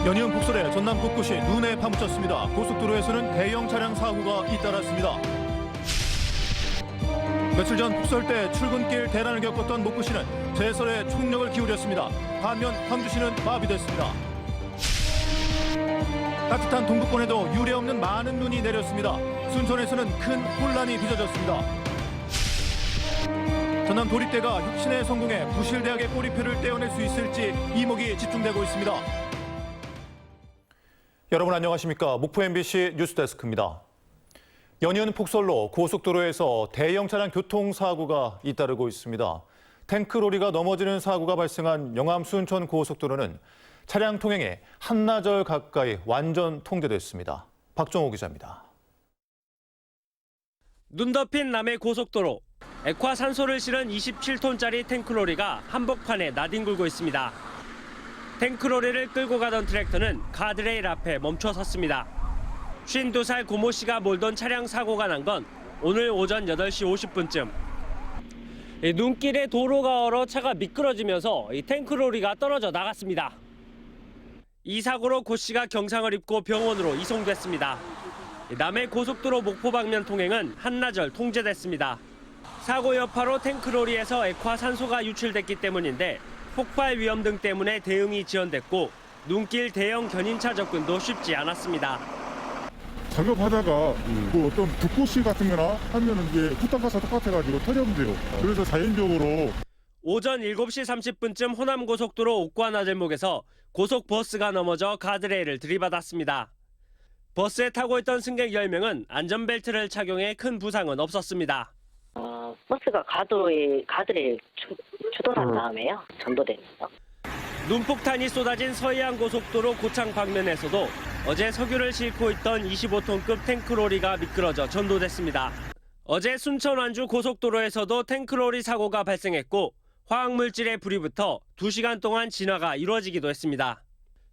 연이은 북설에 전남 곳곳이 눈에 파묻혔습니다. 고속도로에서는 대형 차량 사고가 잇따랐습니다. 며칠 전 북설 때 출근길 대란을 겪었던 목포시는 제설에 총력을 기울였습니다. 반면 광주시는 마비됐습니다. 따뜻한 동부권에도 유례없는 많은 눈이 내렸습니다. 순천에서는 큰 혼란이 빚어졌습니다. 전남 도립대가 혁신에 성공해 부실대학의 꼬리표를 떼어낼 수 있을지 이목이 집중되고 있습니다. 여러분 안녕하십니까? 목포 MBC 뉴스데스크입니다. 연이은 폭설로 고속도로에서 대형 차량 교통사고가 잇따르고 있습니다. 탱크로리가 넘어지는 사고가 발생한 영암 순천 고속도로는 차량 통행에 한나절 가까이 완전 통제됐습니다. 박정호 기자입니다. 눈 덮인 남해 고속도로. 액화산소를 실은 27톤짜리 탱크로리가 한복판에 나뒹굴고 있습니다. 탱크로리를 끌고 가던 트랙터는 가드레일 앞에 멈춰 섰습니다. 52살 고모 씨가 몰던 차량 사고가 난 건 오늘 오전 8시 50분쯤. 눈길에 도로가 얼어 차가 미끄러지면서 탱크로리가 떨어져 나갔습니다. 이 사고로 고 씨가 경상을 입고 병원으로 이송됐습니다. 남해 고속도로 목포 방면 통행은 한나절 통제됐습니다. 사고 여파로 탱크로리에서 액화산소가 유출됐기 때문인데 폭발 위험 등 때문에 대응이 지연됐고 눈길 대형 견인차 접근도 쉽지 않았습니다. 작업하다가 뭐 어떤 불꽃시 같은 거나 하면은 이게 후딱 가서 똑같아가지고 터져버려요. 그래서 자연적으로 오전 7시 30분쯤 호남고속도로 옥관아들목에서 고속버스가 넘어져 가드레일을 들이받았습니다. 버스에 타고 있던 승객 10명은 안전벨트를 착용해 큰 부상은 없었습니다. 버스가 가드레일 주도한 다음에요. 전도됐어요. 눈폭탄이 쏟아진 서해안 고속도로 고창 방면에서도 어제 석유를 싣고 있던 25톤급 탱크로리가 미끄러져 전도됐습니다. 어제 순천 완주 고속도로에서도 탱크로리 사고가 발생했고 화학물질에 불이 붙어 2시간 동안 진화가 이루어지기도 했습니다.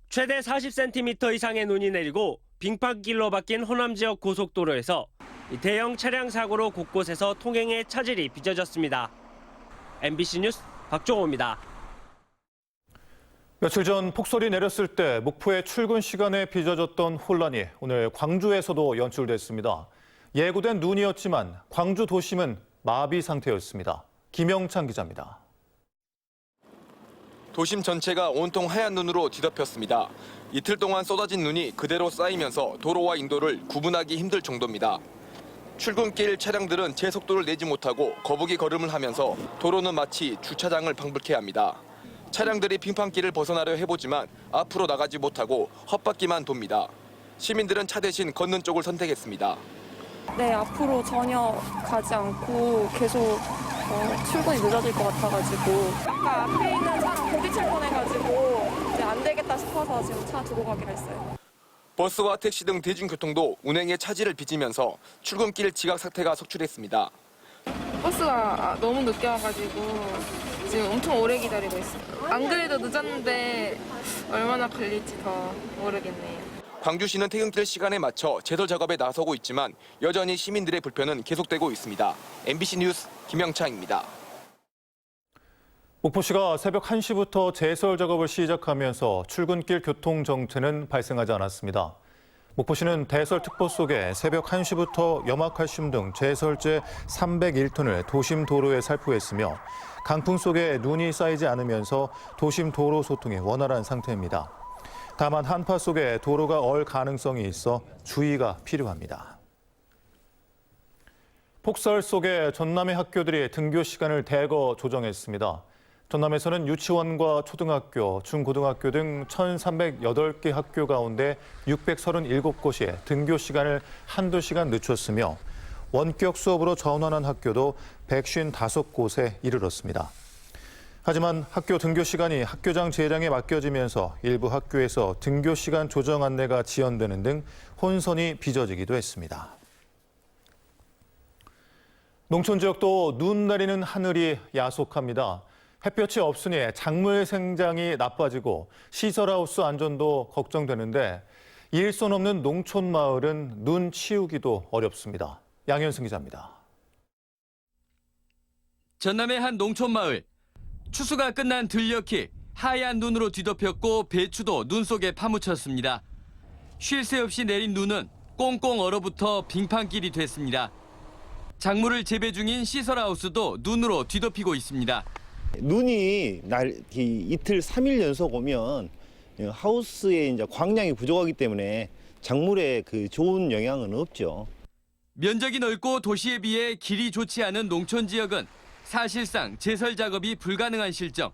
최대 40cm 이상의 눈이 내리고 빙판길로 바뀐 호남 지역 고속도로에서 대형 차량 사고로 곳곳에서 통행에 차질이 빚어졌습니다. MBC 뉴스 박종호입니다. 며칠 전 폭설이 내렸을 때 목포의 출근 시간에 빚어졌던 혼란이 오늘 광주에서도 연출됐습니다. 예고된 눈이었지만 광주 도심은 마비 상태였습니다. 김영찬 기자입니다. 도심 전체가 온통 하얀 눈으로 뒤덮였습니다. 이틀 동안 쏟아진 눈이 그대로 쌓이면서 도로와 인도를 구분하기 힘들 정도입니다. 출근길 차량들은 제 속도를 내지 못하고 거북이 걸음을 하면서 도로는 마치 주차장을 방불케 합니다. 차량들이 빙판길을 벗어나려 해보지만 앞으로 나가지 못하고 헛바퀴만 돕니다. 시민들은 차 대신 걷는 쪽을 선택했습니다. 네, 앞으로 전혀 가지 않고 계속 출근이 늦어질 것 같아가지고 아까 앞에 있는 차랑 부딪힐 뻔해가지고 이제 안 되겠다 싶어서 지금 차 두고 가기로 했어요. 버스와 택시 등 대중교통도 운행에 차질을 빚으면서 출근길 지각 사태가 속출했습니다. 버스가 너무 늦게 와가지고 지금 엄청 오래 기다리고 있어요. 안 그래도 늦었는데 얼마나 걸릴지 더 모르겠네요. 광주시는 퇴근길 시간에 맞춰 제설 작업에 나서고 있지만 여전히 시민들의 불편은 계속되고 있습니다. MBC 뉴스 김영창입니다. 목포시가 새벽 1시부터 제설 작업을 시작하면서 출근길 교통 정체는 발생하지 않았습니다. 목포시는 대설 특보 속에 새벽 1시부터 염화칼슘 등 제설제 301톤을 도심 도로에 살포했으며 강풍 속에 눈이 쌓이지 않으면서 도심 도로 소통이 원활한 상태입니다. 다만 한파 속에 도로가 얼 가능성이 있어 주의가 필요합니다. 폭설 속에 전남의 학교들이 등교 시간을 대거 조정했습니다. 전남에서는 유치원과 초등학교, 중고등학교 등 1,308개 학교 가운데 637곳이 등교 시간을 한두 시간 늦췄으며 원격 수업으로 전환한 학교도 155곳에 이르렀습니다. 하지만 학교 등교 시간이 학교장 재량에 맡겨지면서 일부 학교에서 등교 시간 조정 안내가 지연되는 등 혼선이 빚어지기도 했습니다. 농촌 지역도 눈 내리는 하늘이 야속합니다. 햇볕이 없으니 작물 생장이 나빠지고 시설하우스 안전도 걱정되는데 일손 없는 농촌 마을은 눈 치우기도 어렵습니다. 양현승 기자입니다. 전남의 한 농촌 마을. 추수가 끝난 들녘이 하얀 눈으로 뒤덮였고 배추도 눈 속에 파묻혔습니다. 쉴 새 없이 내린 눈은 꽁꽁 얼어붙어 빙판길이 됐습니다. 작물을 재배 중인 시설하우스도 눈으로 뒤덮이고 있습니다. 눈이 이틀 3일 연속 오면 하우스에 이제 광량이 부족하기 때문에 작물에 좋은 영향은 없죠. 면적이 넓고 도시에 비해 길이 좋지 않은 농촌 지역은 사실상 제설 작업이 불가능한 실정.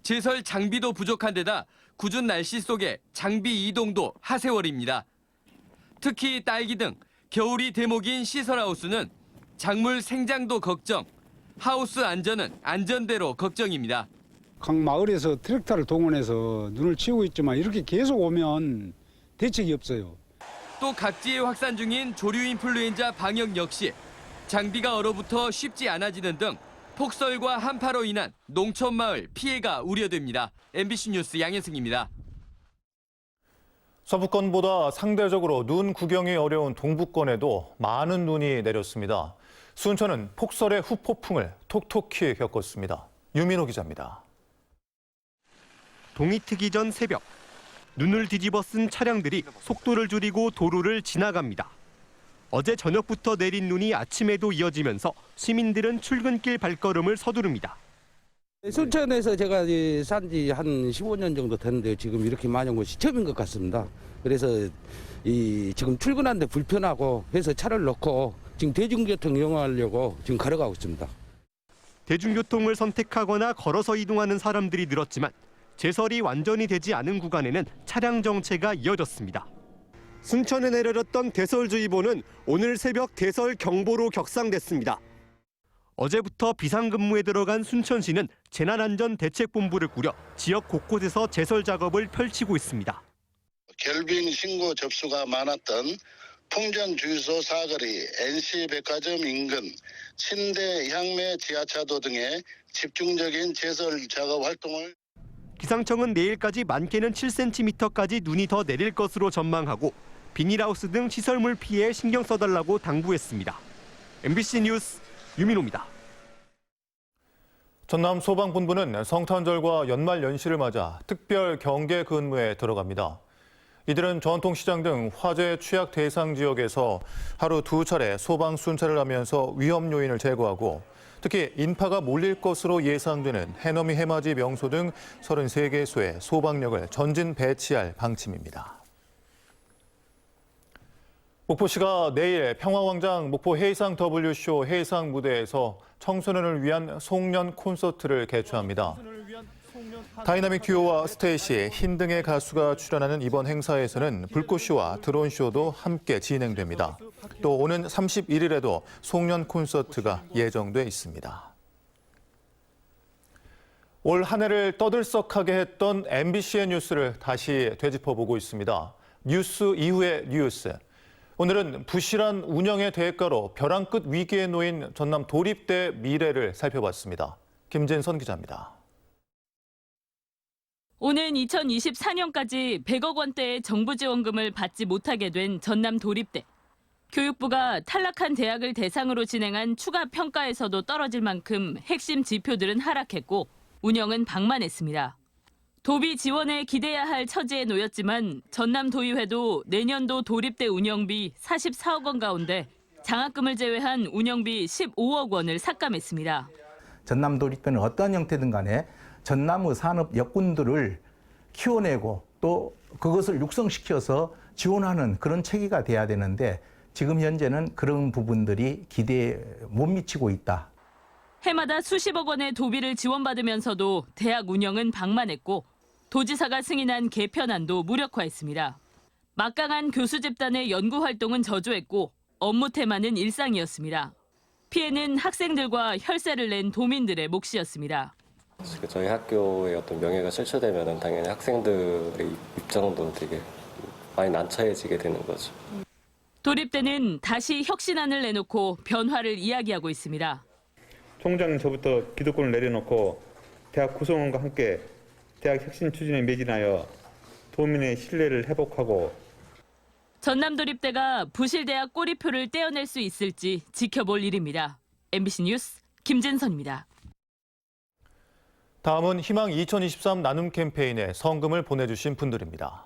제설 장비도 부족한 데다 궂은 날씨 속에 장비 이동도 하세월입니다. 특히 딸기 등 겨울이 대목인 시설하우스는 작물 생장도 걱정, 하우스 안전은 안전대로 걱정입니다. 각 마을에서 트랙터를 동원해서 눈을 치우고 있지만 이렇게 계속 오면 대책이 없어요. 또 각지에 확산 중인 조류 인플루엔자 방역 역시 장비가 얼어붙어 쉽지 않아지는 등 폭설과 한파로 인한 농촌 마을 피해가 우려됩니다. MBC 뉴스 양현승입니다. 서부권보다 상대적으로 눈 구경이 어려운 동부권에도 많은 눈이 내렸습니다. 순천은 폭설의 후폭풍을 톡톡히 겪었습니다. 유민호 기자입니다. 동이 트기 전 새벽, 눈을 뒤집어 쓴 차량들이 속도를 줄이고 도로를 지나갑니다. 어제 저녁부터 내린 눈이 아침에도 이어지면서 시민들은 출근길 발걸음을 서두릅니다. 순천에서 제가 산지 한 15년 정도 됐는데 지금 이렇게 많이 온 것이 처음인 것 같습니다. 그래서 지금 출근하는데 불편하고 해서 차를 놓고 지금 대중교통 이용하려고 지금 걸어가고 있습니다. 대중교통을 선택하거나 걸어서 이동하는 사람들이 늘었지만 제설이 완전히 되지 않은 구간에는 차량 정체가 이어졌습니다. 순천에 내려졌던 대설주의보는 오늘 새벽 대설 경보로 격상됐습니다. 어제부터 비상근무에 들어간 순천시는 재난안전대책본부를 꾸려 지역 곳곳에서 제설 작업을 펼치고 있습니다. 결빙 신고 접수가 많았던 풍전주유소 사거리, NC백화점 인근, 신대 향매 지하차도 등의 집중적인 제설 작업 활동을 기상청은 내일까지 많게는 7cm까지 눈이 더 내릴 것으로 전망하고 비닐하우스 등 시설물 피해에 신경 써달라고 당부했습니다. MBC 뉴스 유민호입니다. 전남 소방본부는 성탄절과 연말 연시를 맞아 특별 경계 근무에 들어갑니다. 이들은 전통시장 등 화재 취약 대상 지역에서 하루 2차례 소방 순찰을 하면서 위험 요인을 제거하고 특히 인파가 몰릴 것으로 예상되는 해넘이 해맞이 명소 등 33개소에 소방력을 전진 배치할 방침입니다. 목포시가 내일 평화광장 목포 해상 W쇼 해상 무대에서 청소년을 위한 송년 콘서트를 개최합니다. 다이나믹 듀오와 스테이시, 흰 등의 가수가 출연하는 이번 행사에서는 불꽃쇼와 드론쇼도 함께 진행됩니다. 또 오는 31일에도 송년 콘서트가 예정돼 있습니다. 올 한 해를 떠들썩하게 했던 MBC의 뉴스를 다시 되짚어보고 있습니다. 뉴스 이후의 뉴스. 오늘은 부실한 운영의 대가로 벼랑 끝 위기에 놓인 전남 도립대 미래를 살펴봤습니다. 김진선 기자입니다. 오는 2024년까지 100억 원대의 정부 지원금을 받지 못하게 된 전남 도립대. 교육부가 탈락한 대학을 대상으로 진행한 추가 평가에서도 떨어질 만큼 핵심 지표들은 하락했고 운영은 방만했습니다. 도비 지원에 기대야 할 처지에 놓였지만 전남도의회도 내년도 도립대 운영비 44억 원 가운데 장학금을 제외한 운영비 15억 원을 삭감했습니다. 전남도립대는 어떤 형태든 간에 전남의 산업 여군들을 키워내고 또 그것을 육성시켜서 지원하는 그런 체계가 돼야 되는데 지금 현재는 그런 부분들이 기대에 못 미치고 있다. 해마다 수십억 원의 도비를 지원받으면서도 대학 운영은 방만했고 도지사가 승인한 개편안도 무력화했습니다. 막강한 교수 집단의 연구 활동은 저조했고 업무 테마는 일상이었습니다. 피해는 학생들과 혈세를 낸 도민들의 몫이었습니다. 저희 학교의 어떤 명예가 실추되면 당연히 학생들의 입장도 되게 많이 난처해지게 되는 거죠. 도립대는 다시 혁신안을 내놓고 변화를 이야기하고 있습니다. 총장은 저부터 기득권을 내려놓고 대학 구성원과 함께 대학 혁신 추진에 매진하여 도민의 신뢰를 회복하고 전남도립대가 부실대학 꼬리표를 떼어낼 수 있을지 지켜볼 일입니다. MBC 뉴스 김진선입니다. 다음은 희망 2023 나눔 캠페인에 성금을 보내주신 분들입니다.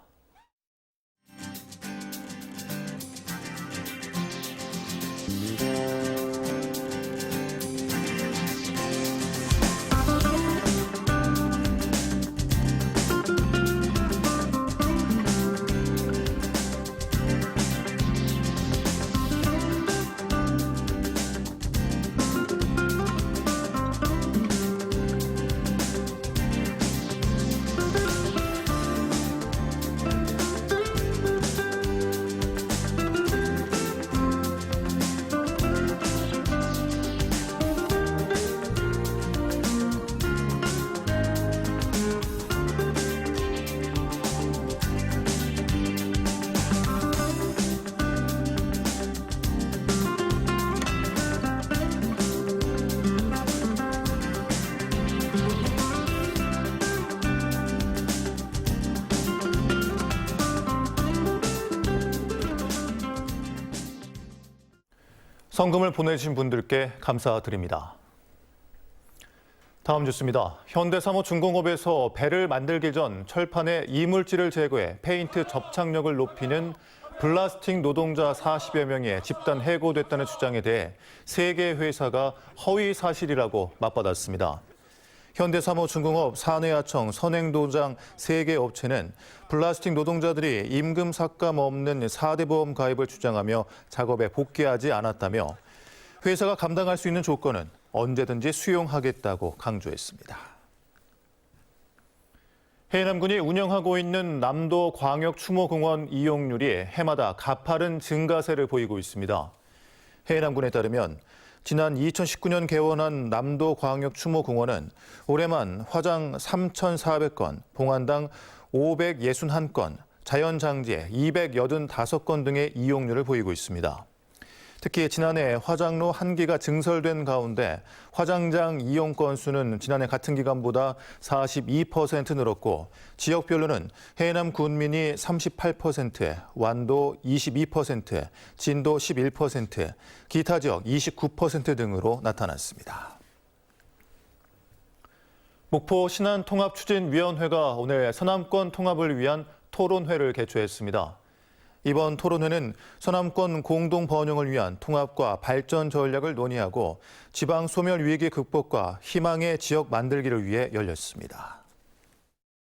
성금을 보내주신 분들께 감사드립니다. 다음 뉴스입니다. 현대사무중공업에서 배를 만들기 전 철판에 이물질을 제거해 페인트 접착력을 높이는 플라스틱 노동자 40여 명이 집단 해고됐다는 주장에 대해 3개 회사가 허위 사실이라고 맞받았습니다. 현대사무중공업 산해하청 선행도장 3개 업체는 플라스틱 노동자들이 임금 삭감 없는 4대 보험 가입을 주장하며 작업에 복귀하지 않았다며 회사가 감당할 수 있는 조건은 언제든지 수용하겠다고 강조했습니다. 해남군이 운영하고 있는 남도광역추모공원 이용률이 해마다 가파른 증가세를 보이고 있습니다. 해남군에 따르면 지난 2019년 개원한 남도광역추모공원은 올해만 화장 3,400건, 봉안당 561건, 자연장제 285건 등의 이용률을 보이고 있습니다. 특히 지난해 화장로 1기가 증설된 가운데 화장장 이용 건수는 지난해 같은 기간보다 42% 늘었고 지역별로는 해남 군민이 38%, 완도 22%, 진도 11%, 기타 지역 29% 등으로 나타났습니다. 목포 신안통합추진위원회가 오늘 서남권 통합을 위한 토론회를 개최했습니다. 이번 토론회는 서남권 공동 번영을 위한 통합과 발전 전략을 논의하고 지방 소멸 위기 극복과 희망의 지역 만들기를 위해 열렸습니다.